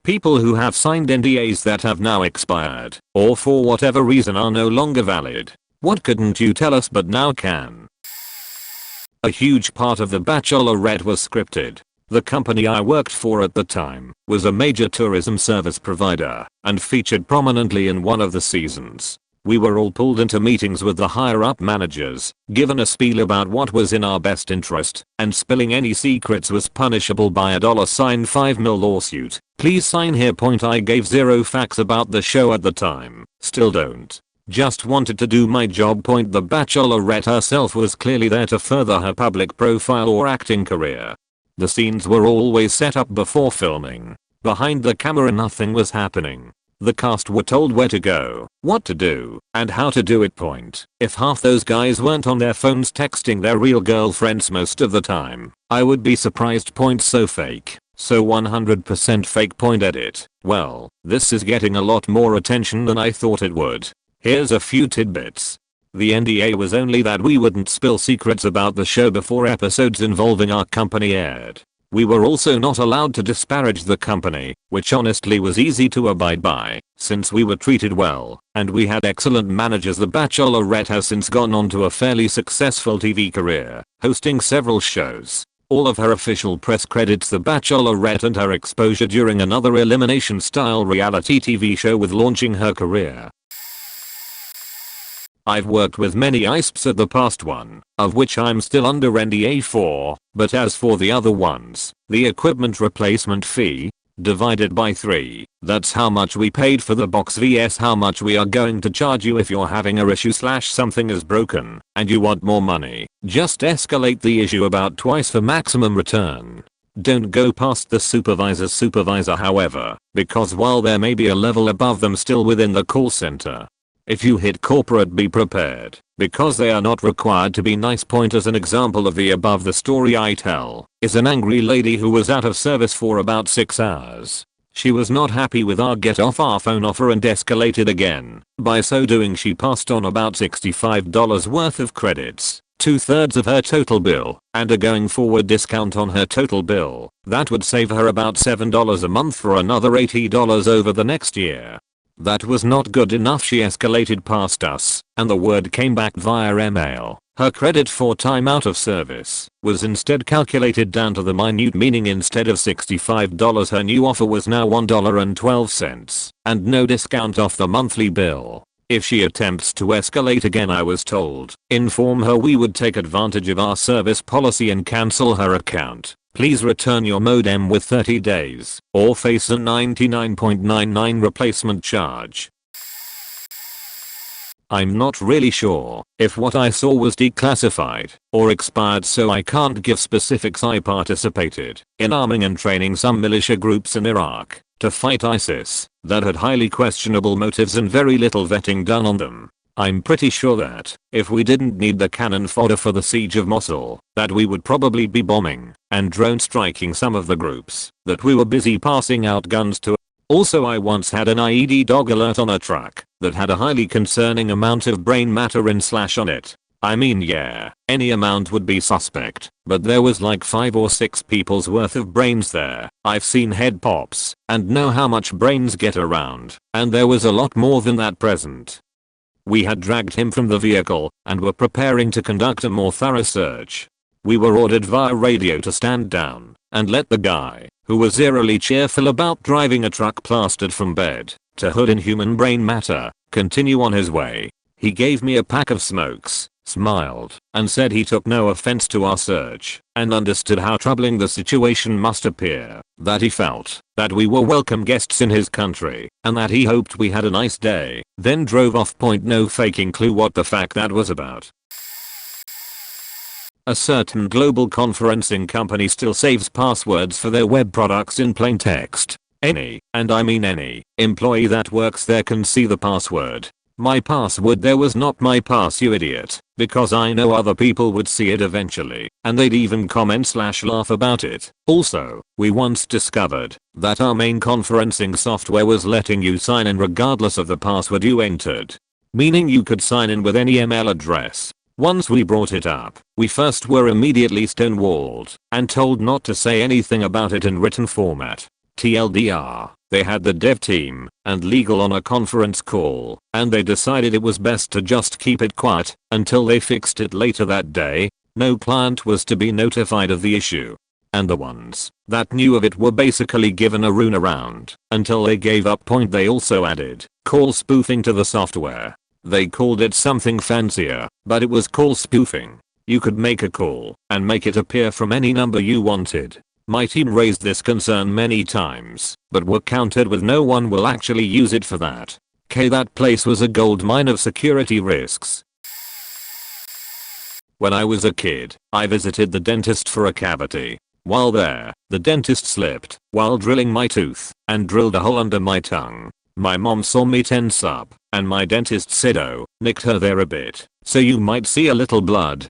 People who have signed NDAs that have now expired, or for whatever reason are no longer valid. What couldn't you tell us but now can? A huge part of The Bachelorette was scripted. The company I worked for at the time was a major tourism service provider and featured prominently in one of the seasons. We were all pulled into meetings with the higher up managers, given a spiel about what was in our best interest, and spilling any secrets was punishable by a $5 mil lawsuit. Please sign here. I gave zero facts about the show at the time. Still don't. Just wanted to do my job. The Bachelorette herself was clearly there to further her public profile or acting career. The scenes were always set up before filming. Behind the camera nothing was happening. The cast were told where to go, what to do, and how to do it. If half those guys weren't on their phones texting their real girlfriends most of the time, I would be surprised. So fake. So 100% fake. Edit. Well, this is getting a lot more attention than I thought it would. Here's a few tidbits. The NDA was only that we wouldn't spill secrets about the show before episodes involving our company aired. We were also not allowed to disparage the company, which honestly was easy to abide by, since we were treated well, and we had excellent managers. The Bachelorette has since gone on to a fairly successful TV career, hosting several shows. All of her official press credits The Bachelorette and her exposure during another elimination-style reality TV show with launching her career. I've worked with many ISPs at the past one, of which I'm still under NDA for, but as for the other ones, the equipment replacement fee, divided by 3, that's how much we paid for the box vs how much we are going to charge you if you're having a issue / something is broken, and you want more money. Just escalate the issue about twice for maximum return. Don't go past the supervisor's supervisor however, because while there may be a level above them still within the call center, if you hit corporate be prepared, because they are not required to be nice. As an example of the above, the story I tell is an angry lady who was out of service for about 6 hours. She was not happy with our get off our phone offer and escalated again. By so doing she passed on about $65 worth of credits, 2/3 of her total bill, and a going forward discount on her total bill. That would save her about $7 a month for another $80 over the next year. That was not good enough. She escalated past us, and the word came back via email. Her credit for time out of service was instead calculated down to the minute, meaning instead of $65 her new offer was now $1.12, and no discount off the monthly bill. If she attempts to escalate again, I was told, inform her we would take advantage of our service policy and cancel her account. Please return your modem with 30 days, or face a $99.99 replacement charge. I'm not really sure if what I saw was declassified or expired, so I can't give specifics. I participated in arming and training some militia groups in Iraq to fight ISIS that had highly questionable motives and very little vetting done on them. I'm pretty sure that if we didn't need the cannon fodder for the siege of Mosul, that we would probably be bombing and drone striking some of the groups that we were busy passing out guns to. Also, I once had an IED dog alert on a truck that had a highly concerning amount of brain matter in / on it. I mean, yeah, any amount would be suspect, but there was like 5 or 6 people's worth of brains there. I've seen head pops and know how much brains get around, and there was a lot more than that present. We had dragged him from the vehicle and were preparing to conduct a more thorough search. We were ordered via radio to stand down and let the guy, who was eerily cheerful about driving a truck plastered from bed to hood in human brain matter, continue on his way. He gave me a pack of smokes, smiled, and said he took no offense to our search and understood how troubling the situation must appear, that he felt that we were welcome guests in his country, and that he hoped we had a nice day, then drove off. No faking clue what the fact that was about. A certain global conferencing company still saves passwords for their web products in plain text. Any, and I mean any, employee that works there can see the password. My password there was not my pass, you idiot, because I know other people would see it eventually, and they'd even comment / laugh about it. Also, we once discovered that our main conferencing software was letting you sign in regardless of the password you entered, meaning you could sign in with any email address. Once we brought it up, we first were immediately stonewalled and told not to say anything about it in written format. TLDR, they had the dev team and legal on a conference call, and they decided it was best to just keep it quiet until they fixed it later that day. No client was to be notified of the issue. And the ones that knew of it were basically given a runaround until they gave up. They also added call spoofing to the software. They called it something fancier, but it was call spoofing. You could make a call and make it appear from any number you wanted. My team raised this concern many times, but were countered with no one will actually use it for that. That place was a gold mine of security risks. When I was a kid, I visited the dentist for a cavity. While there, the dentist slipped while drilling my tooth and drilled a hole under my tongue. My mom saw me tense up, and my dentist said, "Oh, nicked her there a bit, so you might see a little blood."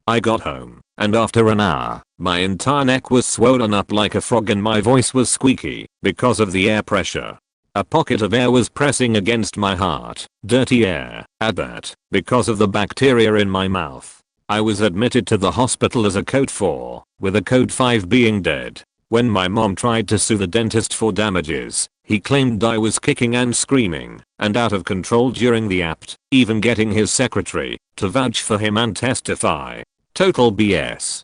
I got home, and after an hour, my entire neck was swollen up like a frog and my voice was squeaky because of the air pressure. A pocket of air was pressing against my heart, dirty air, at that, because of the bacteria in my mouth. I was admitted to the hospital as a code 4, with a code 5 being dead. When my mom tried to sue the dentist for damages, he claimed I was kicking and screaming and out of control during the act, even getting his secretary to vouch for him and testify. Total BS.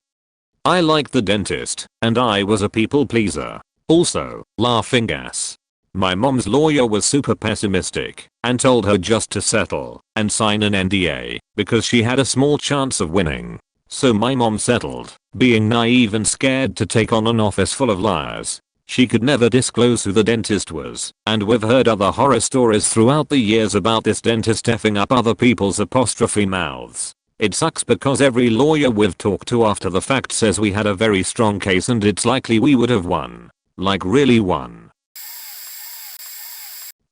I liked the dentist, and I was a people pleaser. Also, laughing gas. My mom's lawyer was super pessimistic and told her just to settle and sign an NDA because she had a small chance of winning. So my mom settled, being naive and scared to take on an office full of liars. She could never disclose who the dentist was, and we've heard other horror stories throughout the years about this dentist effing up other people's apostrophe mouths. It sucks because every lawyer we've talked to after the fact says we had a very strong case and it's likely we would have won. Like really won.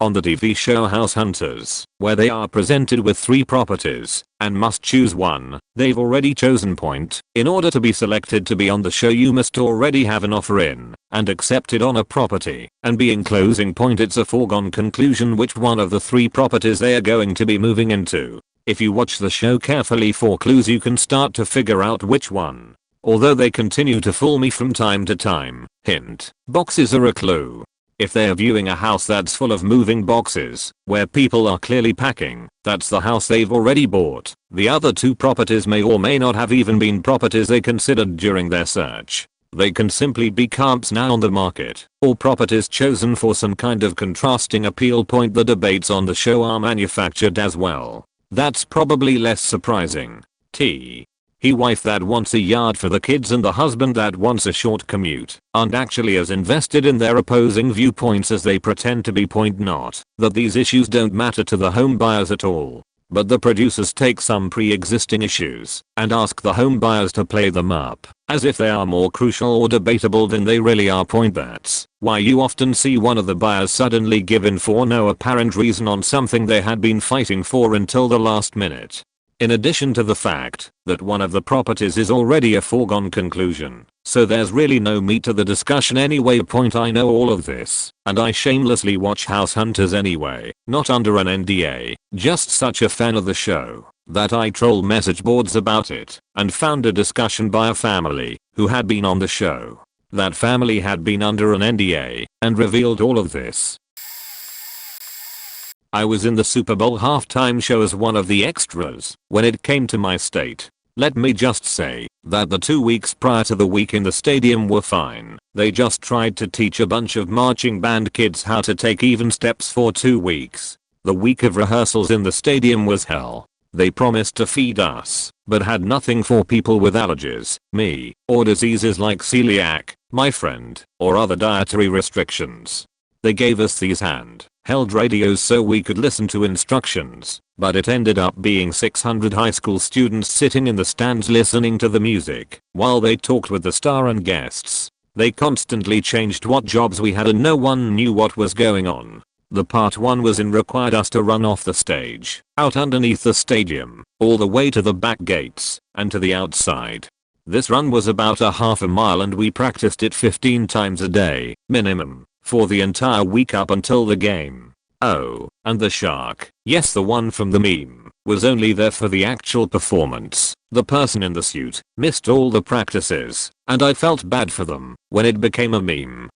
On the TV show House Hunters, where they are presented with 3 properties and must choose one, they've already chosen. In order to be selected to be on the show you must already have an offer in and accepted on a property, and being closing. It's a foregone conclusion which one of the 3 properties they are going to be moving into. If you watch the show carefully for clues you can start to figure out which one. Although they continue to fool me from time to time. Hint, boxes are a clue. If they are viewing a house that's full of moving boxes, where people are clearly packing, that's the house they've already bought. The other 2 properties may or may not have even been properties they considered during their search. They can simply be comps now on the market, or properties chosen for some kind of contrasting appeal. The debates on the show are manufactured as well. That's probably less surprising. He wife that wants a yard for the kids and the husband that wants a short commute aren't actually as invested in their opposing viewpoints as they pretend to be. Not that these issues don't matter to the home buyers at all, but the producers take some pre-existing issues and ask the home buyers to play them up as if they are more crucial or debatable than they really are. That's why you often see one of the buyers suddenly give in for no apparent reason on something they had been fighting for until the last minute. In addition to the fact that one of the properties is already a foregone conclusion, so there's really no meat to the discussion anyway. I know all of this, and I shamelessly watch House Hunters anyway, not under an NDA, just such a fan of the show that I troll message boards about it and found a discussion by a family who had been on the show. That family had been under an NDA and revealed all of this. I was in the Super Bowl halftime show as one of the extras when it came to my state. Let me just say that the 2 weeks prior to the week in the stadium were fine. They just tried to teach a bunch of marching band kids how to take even steps for 2 weeks. The week of rehearsals in the stadium was hell. They promised to feed us, but had nothing for people with allergies, me, or diseases like celiac, my friend, or other dietary restrictions. They gave us these hand-held radios so we could listen to instructions, but it ended up being 600 high school students sitting in the stands listening to the music while they talked with the star and guests. They constantly changed what jobs we had and no one knew what was going on. The part 1 was in required us to run off the stage, out underneath the stadium, all the way to the back gates, and to the outside. This run was about a half a mile and we practiced it 15 times a day, minimum, for the entire week up until the game. Oh, and the shark, yes the one from the meme, was only there for the actual performance. The person in the suit missed all the practices, and I felt bad for them when it became a meme.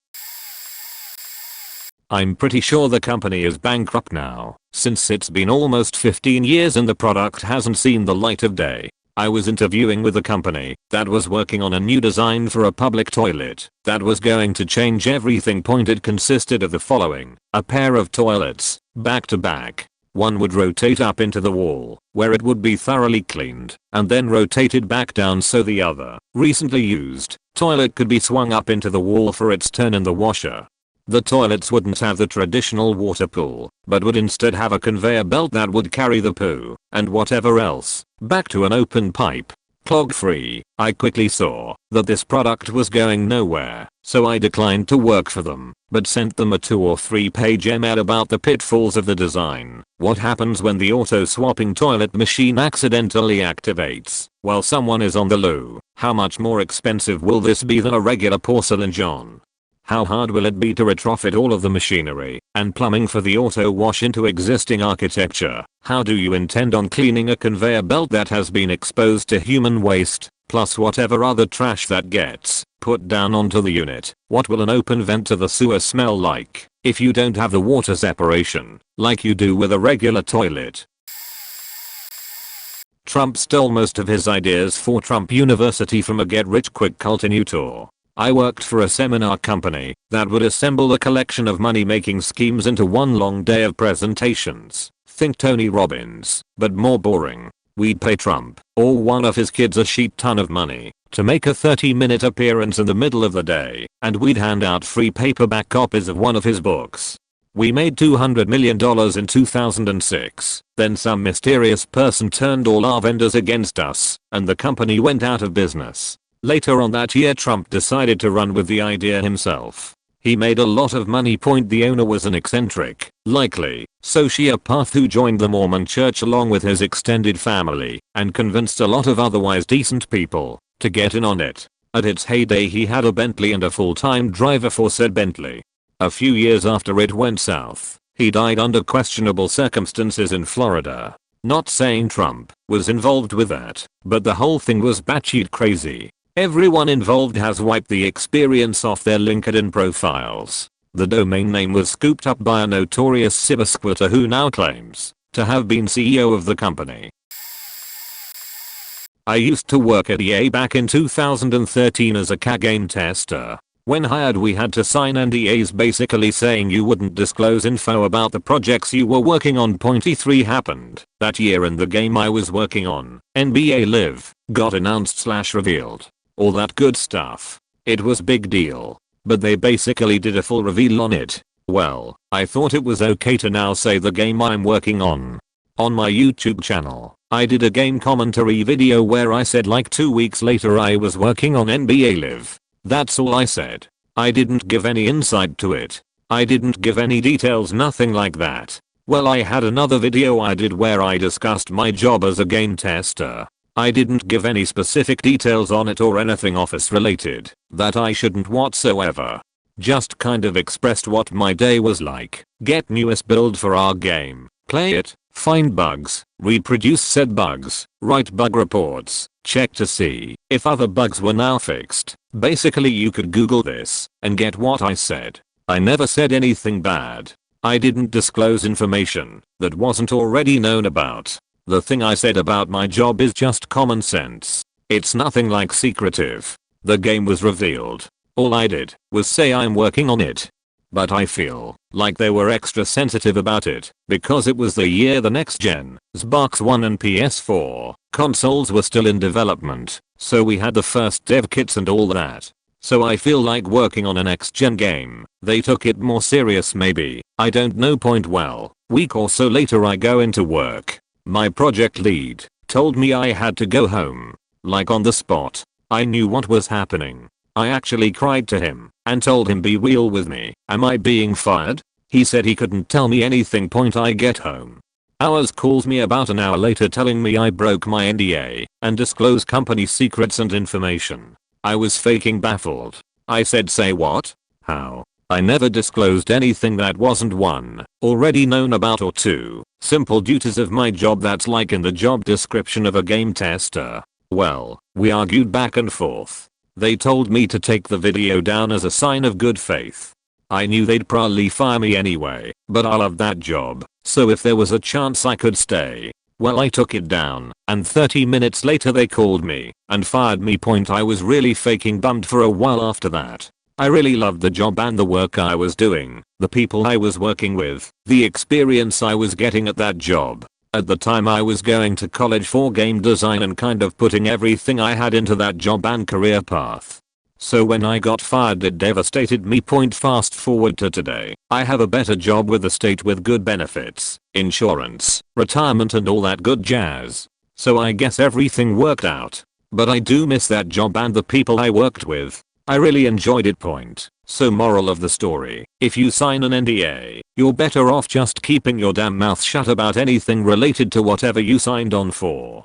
I'm pretty sure the company is bankrupt now, since it's been almost 15 years and the product hasn't seen the light of day. I was interviewing with a company that was working on a new design for a public toilet that was going to change everything. It consisted of the following: a pair of toilets, back to back. One would rotate up into the wall, where it would be thoroughly cleaned, and then rotated back down so the other, recently used, toilet could be swung up into the wall for its turn in the washer. The toilets wouldn't have the traditional water pool, but would instead have a conveyor belt that would carry the poo, and whatever else, back to an open pipe. Clog free. I quickly saw that this product was going nowhere, so I declined to work for them, but sent them a 2 or 3 page email about the pitfalls of the design. What happens when the auto swapping toilet machine accidentally activates while someone is on the loo? How much more expensive will this be than a regular porcelain John? How hard will it be to retrofit all of the machinery and plumbing for the auto wash into existing architecture? How do you intend on cleaning a conveyor belt that has been exposed to human waste, plus whatever other trash that gets put down onto the unit? What will an open vent to the sewer smell like if you don't have the water separation like you do with a regular toilet? Trump stole most of his ideas for Trump University from a get-rich-quick cult in Utah. I worked for a seminar company that would assemble a collection of money-making schemes into one long day of presentations. Think Tony Robbins, but more boring. We'd pay Trump, or one of his kids, a shit ton of money to make a 30-minute appearance in the middle of the day, and we'd hand out free paperback copies of one of his books. We made $200 million in 2006. Then some mysterious person turned all our vendors against us, and the company went out of business. Later on that year, Trump decided to run with the idea himself. He made a lot of money. The owner was an eccentric, likely sociopath who joined the Mormon church along with his extended family and convinced a lot of otherwise decent people to get in on it. At its heyday, he had a Bentley and a full-time driver for said Bentley. A few years after it went south, he died under questionable circumstances in Florida. Not saying Trump was involved with that, but the whole thing was batshit crazy. Everyone involved has wiped the experience off their LinkedIn profiles. The domain name was scooped up by a notorious cybersquatter who now claims to have been CEO of the company. I used to work at EA back in 2013 as a game tester. When hired, we had to sign NDAs, basically saying you wouldn't disclose info about the projects you were working on. E3 happened that year and the game I was working on, NBA Live, got announced/revealed. All that good stuff. It was big deal. But they basically did a full reveal on it. Well, I thought it was okay to now say the game I'm working on. On my YouTube channel, I did a game commentary video where I said like 2 weeks later I was working on NBA Live. That's all I said. I didn't give any insight to it. I didn't give any details, nothing like that. Well, I had another video I did where I discussed my job as a game tester. I didn't give any specific details on it or anything office related that I shouldn't whatsoever. Just kind of expressed what my day was like. Get newest build for our game, play it, find bugs, reproduce said bugs, write bug reports, check to see if other bugs were now fixed. Basically you could Google this and get what I said. I never said anything bad. I didn't disclose information that wasn't already known about. The thing I said about my job is just common sense. It's nothing like secretive. The game was revealed. All I did was say I'm working on it. But I feel like they were extra sensitive about it because it was the year the next gen Xbox One and PS4 consoles were still in development, so we had the first dev kits and all that. So I feel like working on a next gen game, they took it more serious maybe, I don't know. Well, week or so later I go into work. My project lead told me I had to go home. Like on the spot. I knew what was happening. I actually cried to him and told him, be real with me. Am I being fired? He said he couldn't tell me anything. I get home. Hours calls me about an hour later telling me I broke my NDA and disclosed company secrets and information. I was faking baffled. I said, say what? How? I never disclosed anything that wasn't 1. Already known about, or 2. Simple duties of my job that's like in the job description of a game tester. Well, we argued back and forth. They told me to take the video down as a sign of good faith. I knew they'd probably fire me anyway, but I loved that job, so if there was a chance I could stay, well, I took it down, and 30 minutes later they called me and fired me. I was really faking bummed for a while after that. I really loved the job and the work I was doing, the people I was working with, the experience I was getting at that job. At the time I was going to college for game design and kind of putting everything I had into that job and career path. So when I got fired it devastated me. Fast forward to today, I have a better job with the state with good benefits, insurance, retirement and all that good jazz. So I guess everything worked out. But I do miss that job and the people I worked with. I really enjoyed it. So moral of the story, if you sign an NDA, you're better off just keeping your damn mouth shut about anything related to whatever you signed on for.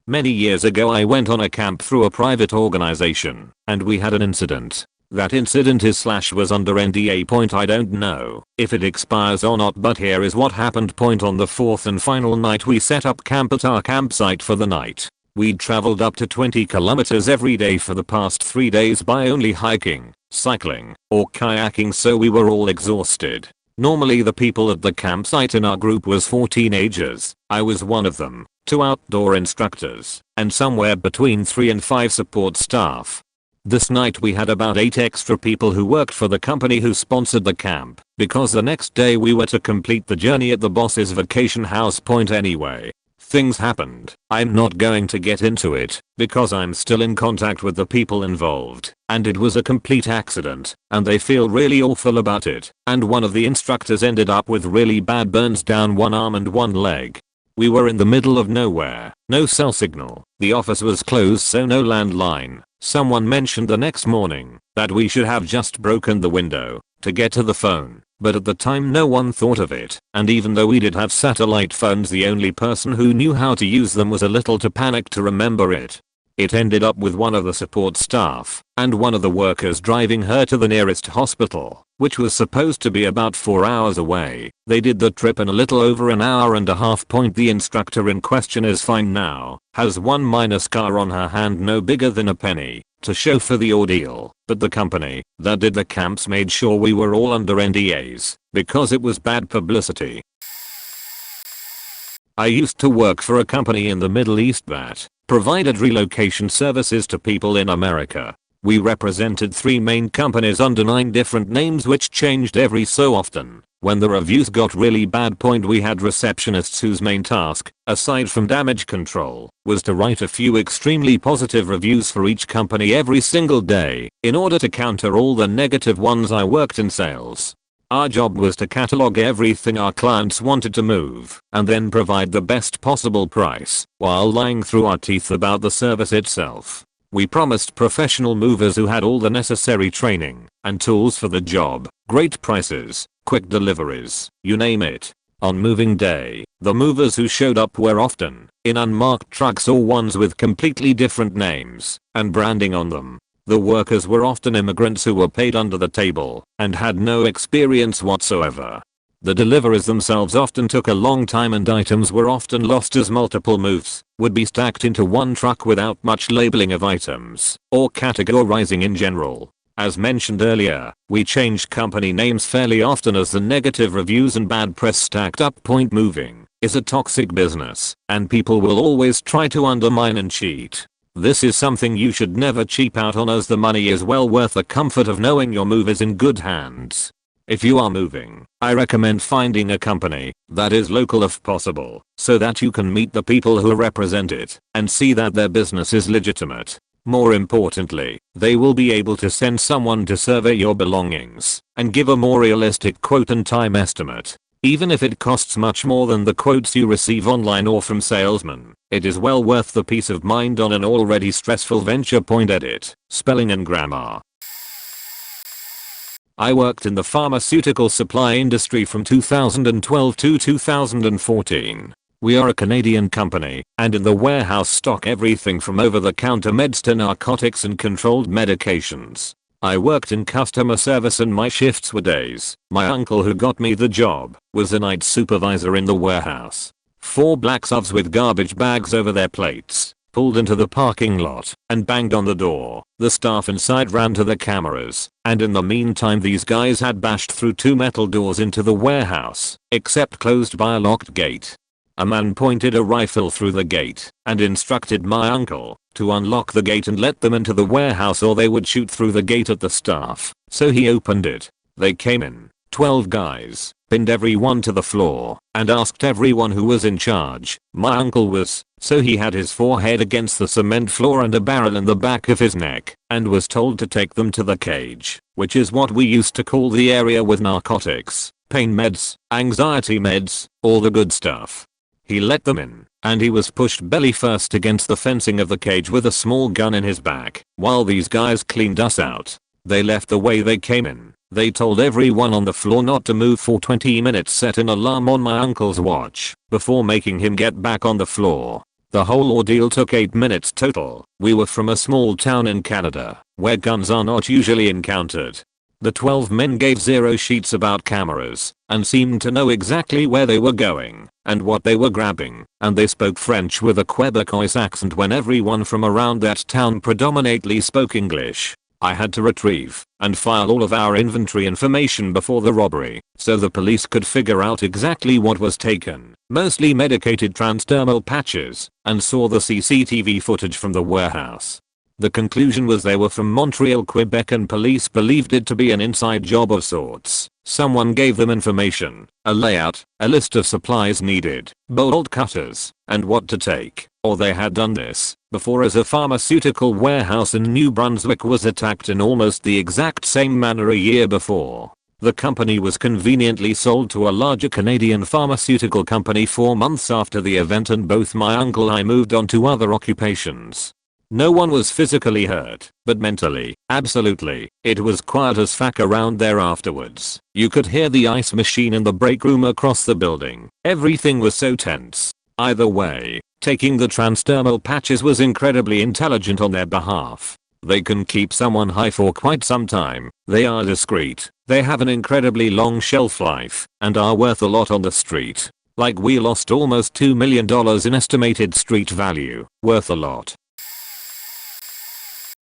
Many years ago I went on a camp through a private organization, and we had an incident. That incident was under NDA. I don't know if it expires or not, but here is what happened. On the fourth and final night we set up camp at our campsite for the night. We'd traveled up to 20 kilometers every day for the past 3 days by only hiking, cycling, or kayaking, so we were all exhausted. Normally the people at the campsite in our group was 4 teenagers, I was one of them, 2 outdoor instructors, and somewhere between 3 and 5 support staff. This night we had about 8 extra people who worked for the company who sponsored the camp, because the next day we were to complete the journey at the boss's vacation house. Anyway, things happened. I'm not going to get into it, because I'm still in contact with the people involved, and it was a complete accident, and they feel really awful about it, and one of the instructors ended up with really bad burns down one arm and one leg. We were in the middle of nowhere, no cell signal, the office was closed so no landline. Someone mentioned the next morning that we should have just broken the window to get to the phone, but at the time no one thought of it, and even though we did have satellite phones the only person who knew how to use them was a little too panicked to remember it. It ended up with one of the support staff and one of the workers driving her to the nearest hospital, which was supposed to be about 4 hours away. They did the trip in a little over an hour and a half. The instructor in question is fine now, has one minor scar on her hand no bigger than a penny, to show for the ordeal, but the company that did the camps made sure we were all under NDAs, because it was bad publicity. I used to work for a company in the Middle East that provided relocation services to people in America. We represented 3 main companies under 9 different names which changed every so often. When the reviews got really bad, we had receptionists whose main task, aside from damage control, was to write a few extremely positive reviews for each company every single day, in order to counter all the negative ones. I worked in sales. Our job was to catalog everything our clients wanted to move and then provide the best possible price while lying through our teeth about the service itself. We promised professional movers who had all the necessary training and tools for the job, great prices, quick deliveries, you name it. On moving day, the movers who showed up were often in unmarked trucks or ones with completely different names and branding on them. The workers were often immigrants who were paid under the table and had no experience whatsoever. The deliveries themselves often took a long time and items were often lost as multiple moves would be stacked into one truck without much labeling of items or categorizing in general. As mentioned earlier, we changed company names fairly often as the negative reviews and bad press stacked up. Moving is a toxic business and people will always try to undermine and cheat. This is something you should never cheap out on, as the money is well worth the comfort of knowing your move is in good hands. If you are moving, I recommend finding a company that is local if possible, so that you can meet the people who represent it and see that their business is legitimate. More importantly, they will be able to send someone to survey your belongings and give a more realistic quote and time estimate. Even if it costs much more than the quotes you receive online or from salesmen, it is well worth the peace of mind on an already stressful venture. Edit, spelling and grammar. I worked in the pharmaceutical supply industry from 2012 to 2014. We are a Canadian company, and in the warehouse stock everything from over-the-counter meds to narcotics and controlled medications. I worked in customer service and my shifts were days. My uncle who got me the job was a night supervisor in the warehouse. 4 black subs with garbage bags over their plates, pulled into the parking lot and banged on the door. The staff inside ran to the cameras, and in the meantime these guys had bashed through 2 metal doors into the warehouse, except closed by a locked gate. A man pointed a rifle through the gate and instructed my uncle to unlock the gate and let them into the warehouse or they would shoot through the gate at the staff. So he opened it. They came in, 12 guys, pinned everyone to the floor, and asked everyone who was in charge. My uncle was, so he had his forehead against the cement floor and a barrel in the back of his neck, and was told to take them to the cage, which is what we used to call the area with narcotics, pain meds, anxiety meds, all the good stuff. He let them in, and he was pushed belly first against the fencing of the cage with a small gun in his back, while these guys cleaned us out. They left the way they came in. They told everyone on the floor not to move for 20 minutes, set an alarm on my uncle's watch, before making him get back on the floor. The whole ordeal took 8 minutes total. We were from a small town in Canada, where guns are not usually encountered. The 12 men gave 0 sheets about cameras, and seemed to know exactly where they were going, and what they were grabbing, and they spoke French with a Quebecois accent when everyone from around that town predominantly spoke English. I had to retrieve and file all of our inventory information before the robbery, so the police could figure out exactly what was taken, mostly medicated transdermal patches, and saw the CCTV footage from the warehouse. The conclusion was they were from Montreal, Quebec, and police believed it to be an inside job of sorts. Someone gave them information, a layout, a list of supplies needed, bolt cutters, and what to take, or they had done this before as a pharmaceutical warehouse in New Brunswick was attacked in almost the exact same manner a year before. The company was conveniently sold to a larger Canadian pharmaceutical company 4 months after the event, and both my uncle and I moved on to other occupations. No one was physically hurt, but mentally, absolutely. It was quiet as fuck around there afterwards. You could hear the ice machine in the break room across the building. Everything was so tense. Either way, taking the transdermal patches was incredibly intelligent on their behalf. They can keep someone high for quite some time. They are discreet. They have an incredibly long shelf life, and are worth a lot on the street. Like we lost almost $2 million in estimated street value. Worth a lot.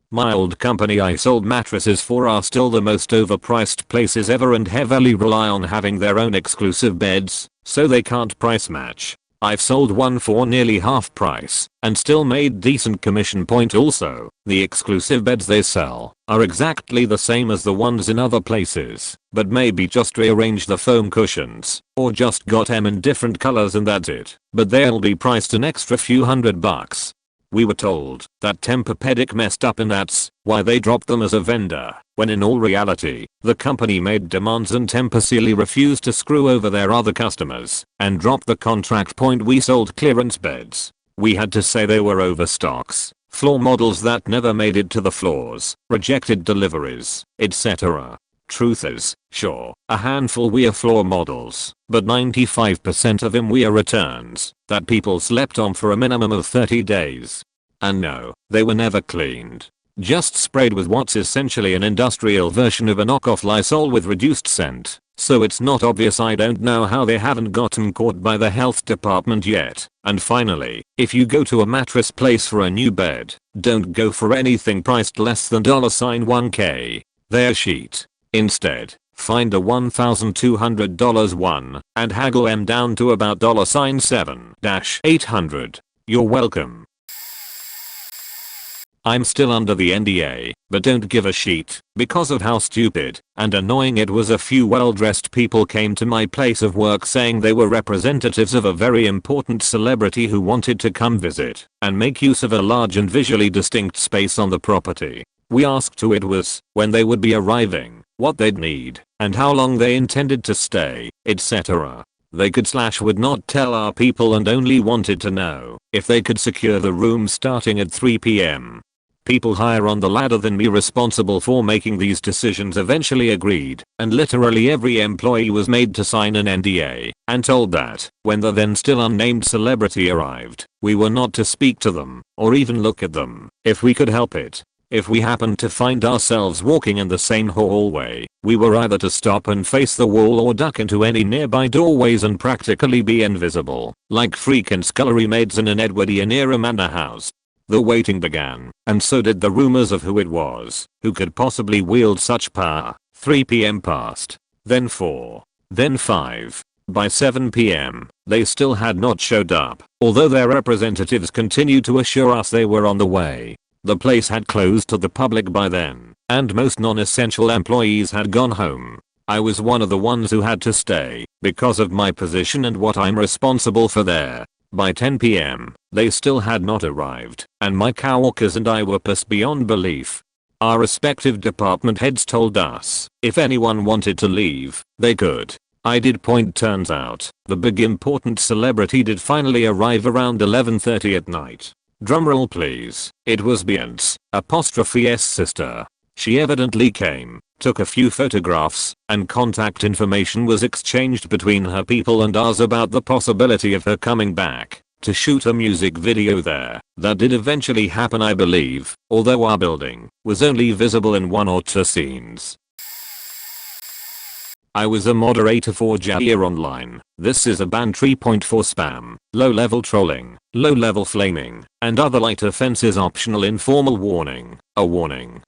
My old company I sold mattresses for are still the most overpriced places ever and heavily rely on having their own exclusive beds, so they can't price match. I've sold one for nearly half price and still made decent commission point also. The exclusive beds they sell are exactly the same as the ones in other places, but maybe just rearrange the foam cushions or just got them in different colors and that's it. But they'll be priced an extra few $100. We were told that Tempur-Pedic messed up and that's why they dropped them as a vendor, when in all reality, the company made demands and Tempur silly refused to screw over their other customers and dropped the contract. Point we sold clearance beds. We had to say they were overstocks, floor models that never made it to the floors, rejected deliveries, etc. Truth is, sure, a handful were floor models, but 95% of them were returns that people slept on for a minimum of 30 days. And no, they were never cleaned. Just sprayed with what's essentially an industrial version of a knockoff Lysol with reduced scent. So it's not obvious. I don't know how they haven't gotten caught by the health department yet. And finally, if you go to a mattress place for a new bed, don't go for anything priced less than $1K. Their sheet. Instead, find a $1,200 one and haggle them down to about $7-800. You're welcome. I'm still under the NDA, but don't give a shit because of how stupid and annoying it was. A few well-dressed people came to my place of work saying they were representatives of a very important celebrity who wanted to come visit and make use of a large and visually distinct space on the property. We asked who it was, when they would be arriving, what they'd need, and how long they intended to stay, etc. They would not tell our people and only wanted to know if they could secure the room starting at 3 p.m. People higher on the ladder than me responsible for making these decisions eventually agreed, and literally every employee was made to sign an NDA and told that when the then still unnamed celebrity arrived, we were not to speak to them or even look at them if we could help it. If we happened to find ourselves walking in the same hallway, we were either to stop and face the wall or duck into any nearby doorways and practically be invisible, like freaking scullery maids in an Edwardian era manor house. The waiting began, and so did the rumors of who it was, who could possibly wield such power. 3 p.m. passed. Then 4. Then 5. By 7 p.m., they still had not showed up, although their representatives continued to assure us they were on the way. The place had closed to the public by then, and most non-essential employees had gone home. I was one of the ones who had to stay, because of my position and what I'm responsible for there. By 10 p.m., they still had not arrived, and my coworkers and I were pissed beyond belief. Our respective department heads told us, if anyone wanted to leave, they could. I did. Turns out, the big important celebrity did finally arrive around 11:30 at night. Drumroll please. It was Beyonce's sister. She evidently came, took a few photographs, and contact information was exchanged between her people and ours about the possibility of her coming back to shoot a music video there. That did eventually happen, I believe, although our building was only visible in 1 or 2 scenes. I was a moderator for Jair Online. This is a ban 3.4 spam, low-level trolling, low-level flaming, and other light offenses optional informal warning, a warning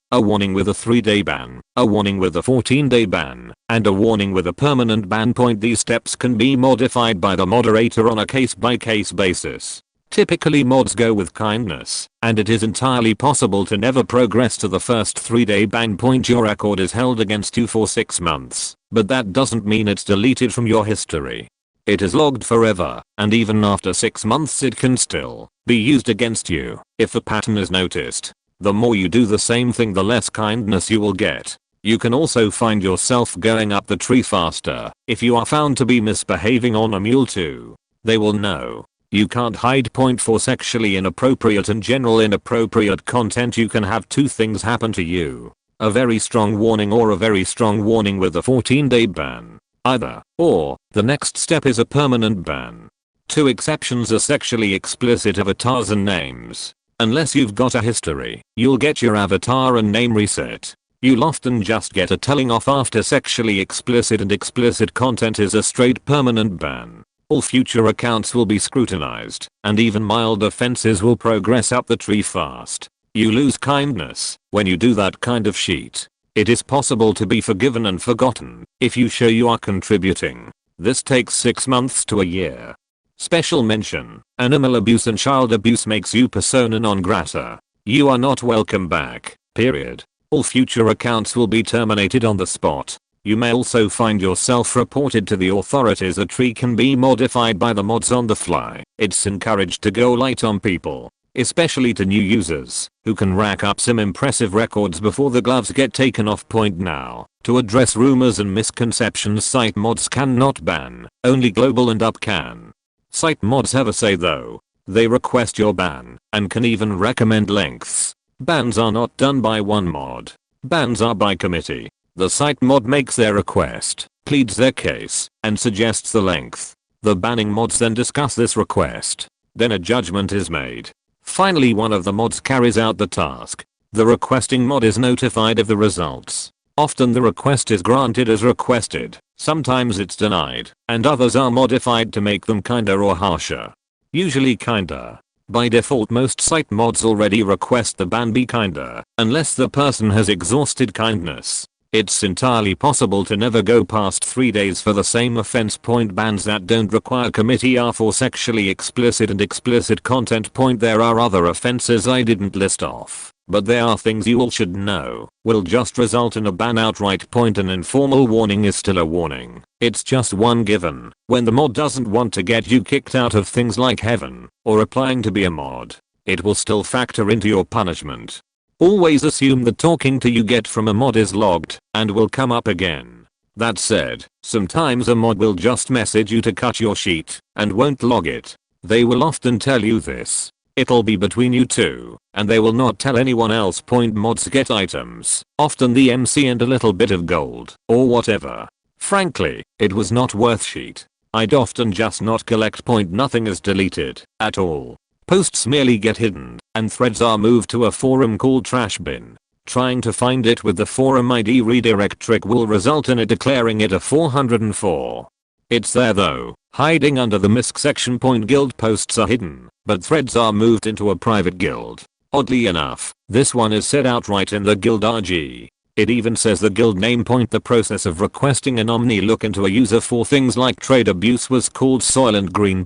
with a 3-day ban, a warning with a 14-day ban, and a warning with a permanent ban. These steps can be modified by the moderator on a case-by-case basis. Typically mods go with kindness, and it is entirely possible to never progress to the first 3-day ban. Your record is held against you for 6 months, but that doesn't mean it's deleted from your history. It is logged forever, and even after 6 months it can still be used against you if the pattern is noticed. The more you do the same thing, the less kindness you will get. You can also find yourself going up the tree faster if you are found to be misbehaving on a mule too. They will know. You can't hide. For sexually inappropriate and general inappropriate content, you can have 2 things happen to you. A very strong warning or a very strong warning with a 14-day ban. Either or, the next step is a permanent ban. 2 exceptions are sexually explicit avatars and names. Unless you've got a history, you'll get your avatar and name reset. You'll often just get a telling off after sexually explicit and explicit content is a straight permanent ban. All future accounts will be scrutinized, and even mild offenses will progress up the tree fast. You lose kindness when you do that kind of shit. It is possible to be forgiven and forgotten if you show you are contributing. This takes 6 months to a year. Special mention: animal abuse and child abuse makes you persona non grata. You are not welcome back, period. All future accounts will be terminated on the spot. You may also find yourself reported to the authorities. A tree can be modified by the mods on the fly. It's encouraged to go light on people, especially to new users, who can rack up some impressive records before the gloves get taken off. Now, to address rumors and misconceptions, site mods cannot ban, only global and up can. Site mods have a say though. They request your ban, and can even recommend lengths. Bans are not done by one mod. Bans are by committee. The site mod makes their request, pleads their case, and suggests the length. The banning mods then discuss this request. Then a judgment is made. Finally, one of the mods carries out the task. The requesting mod is notified of the results. Often the request is granted as requested, sometimes it's denied, and others are modified to make them kinder or harsher. Usually kinder. By default, most site mods already request the ban be kinder, unless the person has exhausted kindness. It's entirely possible to never go past 3 days for the same offense. Bans that don't require committee are for sexually explicit and explicit content. There are other offenses I didn't list off, but they are things you all should know. Will just result in a ban outright. An informal warning is still a warning. It's just one given when the mod doesn't want to get you kicked out of things like heaven or applying to be a mod. It will still factor into your punishment. Always assume the talking to you get from a mod is logged and will come up again. That said, sometimes a mod will just message you to cut your sheet and won't log it. They will often tell you this. It'll be between you two, and they will not tell anyone else. Mods get items, often the MC and a little bit of gold or whatever. Frankly, it was not worth sheet. I'd often just not collect. Nothing is deleted at all. Posts merely get hidden, and threads are moved to a forum called Trash Bin. Trying to find it with the forum ID redirect trick will result in it declaring it a 404. It's there though, hiding under the misc section. Guild posts are hidden, but threads are moved into a private guild. Oddly enough, this one is said outright in the guild RG. It even says the guild name. The process of requesting an omni look into a user for things like trade abuse was called Soylent Green.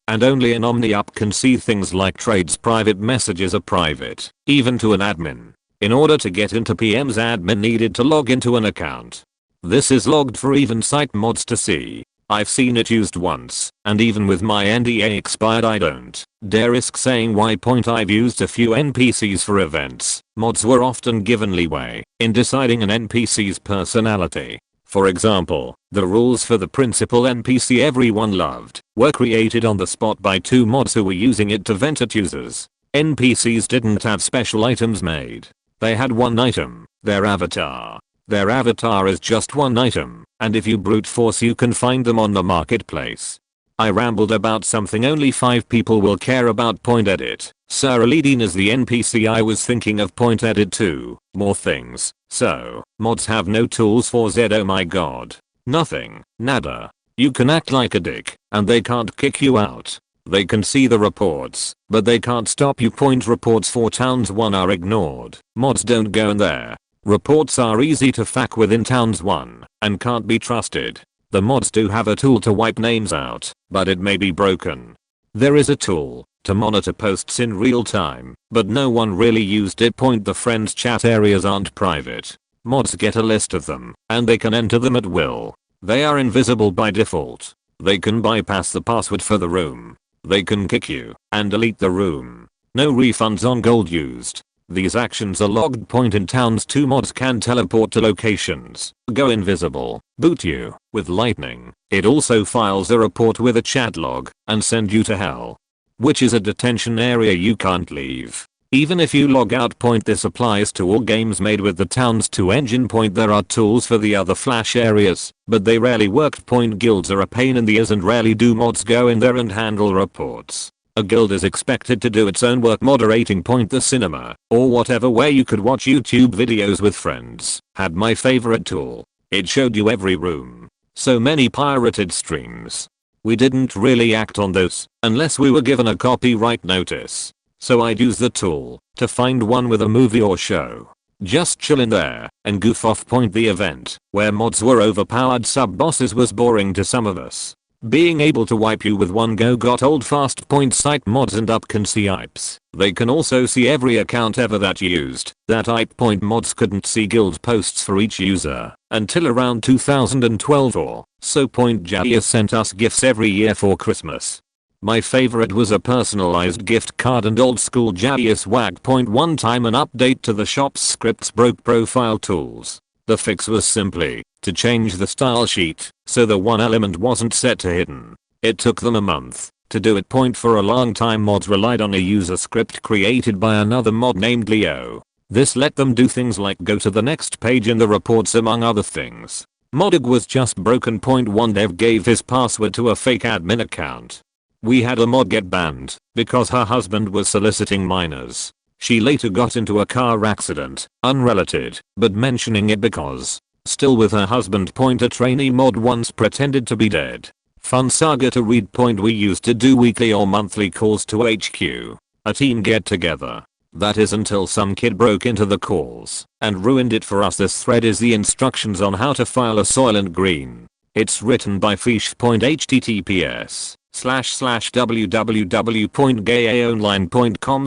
And only an omni up can see things like trades. Private messages are private, even to an admin. In order to get into PM's admin needed to log into an account. This is logged for even site mods to see. I've seen it used once, and even with my NDA expired I don't dare risk saying why. I've used a few NPCs for events. Mods were often given leeway in deciding an NPC's personality. For example, the rules for the principal NPC everyone loved were created on the spot by 2 mods who were using it to vent at users. NPCs didn't have special items made. They had one item, their avatar. Their avatar is just one item, and if you brute force you can find them on the marketplace. I rambled about something only 5 people will care about. Edit. Sir Aledine is the NPC I was thinking of. Edit 2. More things. So, mods have no tools for Z. Oh my god. Nothing. Nada. You can act like a dick, and they can't kick you out. They can see the reports, but they can't stop you. Reports for Towns 1 are ignored. Mods don't go in there. Reports are easy to fuck within Towns 1 and can't be trusted. The mods do have a tool to wipe names out, but it may be broken. There is a tool to monitor posts in real time, but no one really used it. The friends chat areas aren't private. Mods get a list of them, and they can enter them at will. They are invisible by default. They can bypass the password for the room. They can kick you and delete the room. No refunds on gold used. These actions are logged. In Towns 2 mods can teleport to locations, go invisible, boot you with lightning. It also files a report with a chat log and send you to hell, which is a detention area you can't leave. Even if you log out. This applies to all games made with the Towns 2 engine. There are tools for the other flash areas, but they rarely worked. Guilds are a pain in the ass and rarely do mods go in there and handle reports. A guild is expected to do its own work moderating. The cinema, or whatever where you could watch YouTube videos with friends, had my favorite tool. It showed you every room. So many pirated streams. We didn't really act on those, unless we were given a copyright notice. So I'd use the tool to find one with a movie or show. Just chill in there and goof off. The event where mods were overpowered sub bosses was boring to some of us. Being able to wipe you with one go got old fast. Site mods and up can see IPs. They can also see every account ever that used that IP. Mods couldn't see guild posts for each user until around 2012 or so. Javier sent us gifts every year for Christmas. My favorite was a personalized gift card and old school Javier swag. One time an update to the shop's scripts broke profile tools. The fix was simply to change the style sheet so the one element wasn't set to hidden. It took them a month to do it. For a long time mods relied on a user script created by another mod named Leo. This let them do things like go to the next page in the reports among other things. Modding was just broken. One dev gave his password to a fake admin account. We had a mod get banned because her husband was soliciting minors. She later got into a car accident, unrelated, but mentioning it because still with her husband. A trainee mod once pretended to be dead. Fun saga to read. We used to do weekly or monthly calls to HQ, a team get together. That is until some kid broke into the calls and ruined it for us. This thread is the instructions on how to file a Soylent Green. It's written by Fish. https://www.gayaonline.com/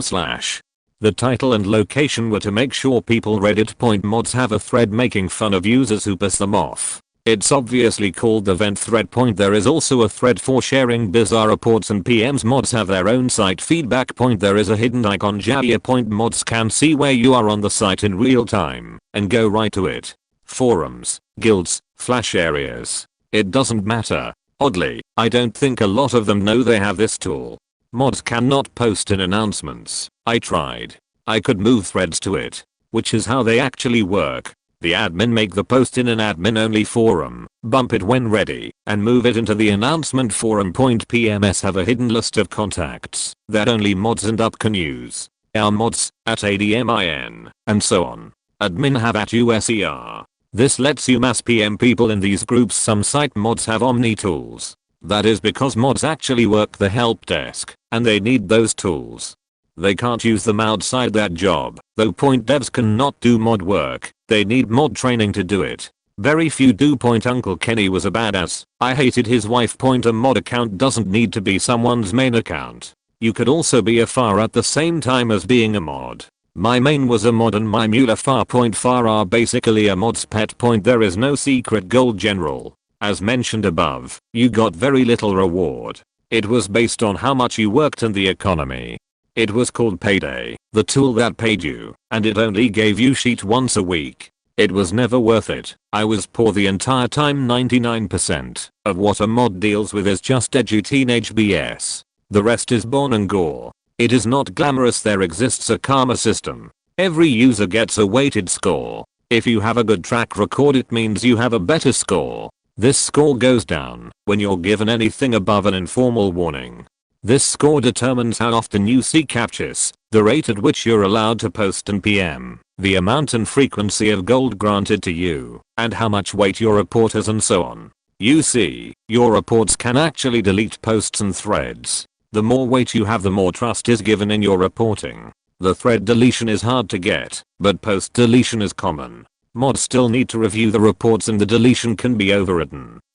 The title and location were to make sure people read it. Mods have a thread making fun of users who piss them off. It's obviously called the vent thread. There is also a thread for sharing bizarre reports and PMs. Mods have their own site feedback. There is a hidden icon Javier. Mods can see where you are on the site in real time and go right to it. Forums, guilds, flash areas. It doesn't matter. Oddly, I don't think a lot of them know they have this tool. Mods cannot post in announcements. I tried. I could move threads to it, which is how they actually work. The admin make the post in an admin only forum, bump it when ready, and move it into the announcement forum. PMS have a hidden list of contacts that only mods and up can use. Our mods, @ADMIN, and so on. Admin have @USER. This lets you mass PM people in these groups. Some site mods have Omni tools. That is because mods actually work the help desk, and they need those tools. They can't use them outside that job, though point devs cannot do mod work, they need mod training to do it. Very few do. Point Uncle Kenny was a badass. I hated his wife. Point a mod account doesn't need to be someone's main account. You could also be a FAR at the same time as being a mod. My main was a mod and my mule FAR. Point FAR are basically a mod's pet. Point there is no secret gold general. As mentioned above, you got very little reward. It was based on how much you worked in the economy. It was called Payday, the tool that paid you, and it only gave you sheet once a week. It was never worth it. I was poor the entire time. 99% of what a mod deals with is just edu teenage BS. The rest is born and gore. It is not glamorous. There exists a karma system. Every user gets a weighted score. If you have a good track record, it means you have a better score. This score goes down when you're given anything above an informal warning. This score determines how often you see captchas, the rate at which you're allowed to post and PM, the amount and frequency of gold granted to you, and how much weight your report has, and so on. You see, your reports can actually delete posts and threads. The more weight you have, the more trust is given in your reporting. The thread deletion is hard to get, but post deletion is common. Mods still need to review the reports and the deletion can be overridden.